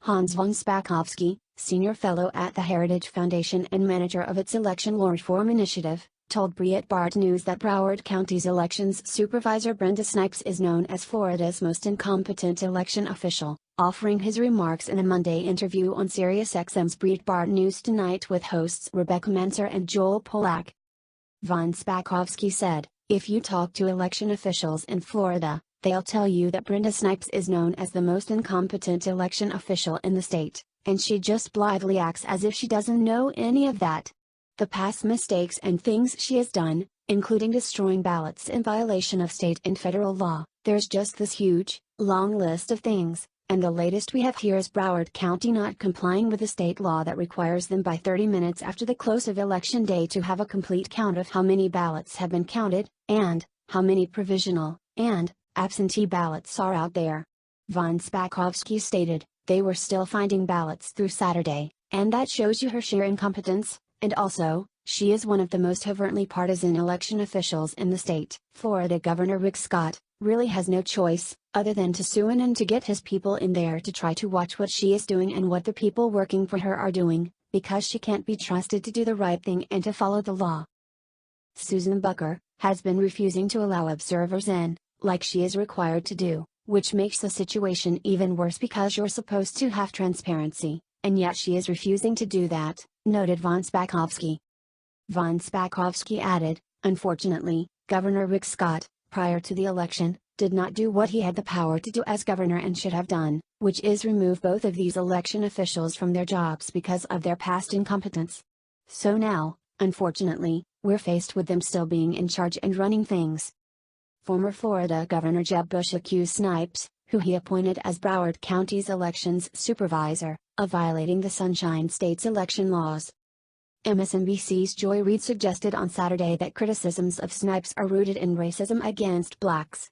Hans von Spakovsky, senior fellow at the Heritage Foundation and manager of its election law reform initiative, told Breitbart News that Broward County's elections supervisor Brenda Snipes is known as Florida's most incompetent election official, offering his remarks in a Monday interview on SiriusXM's Breitbart News Tonight with hosts Rebecca Manser and Joel Pollack. Von Spakovsky said, "If you talk to election officials in Florida, they'll tell you that Brenda Snipes is known as the most incompetent election official in the state, and she just blithely acts as if she doesn't know any of that. The past mistakes and things she has done, including destroying ballots in violation of state and federal law, there's just this huge, long list of things, and the latest we have here is Broward County not complying with the state law that requires them by 30 minutes after the close of election day to have a complete count of how many ballots have been counted, and how many provisional and absentee ballots are out there." Von Spakovsky stated, "They were still finding ballots through Saturday, and that shows you her sheer incompetence, and also, she is one of the most overtly partisan election officials in the state." Florida Governor Rick Scott really has no choice, other than to sue in and to get his people in there to try to watch what she is doing and what the people working for her are doing, because she can't be trusted to do the right thing and to follow the law. Susan Bucker has been refusing to allow observers in, like she is required to do, which makes the situation even worse because you're supposed to have transparency, and yet she is refusing to do that, noted von Spakovsky. Von Spakovsky added, "Unfortunately, Governor Rick Scott, prior to the election, did not do what he had the power to do as governor and should have done, which is remove both of these election officials from their jobs because of their past incompetence. So now, unfortunately, we're faced with them still being in charge and running things." Former Florida Governor Jeb Bush accused Snipes, who he appointed as Broward County's elections supervisor, of violating the Sunshine State's election laws. MSNBC's Joy Reid suggested on Saturday that criticisms of Snipes are rooted in racism against blacks.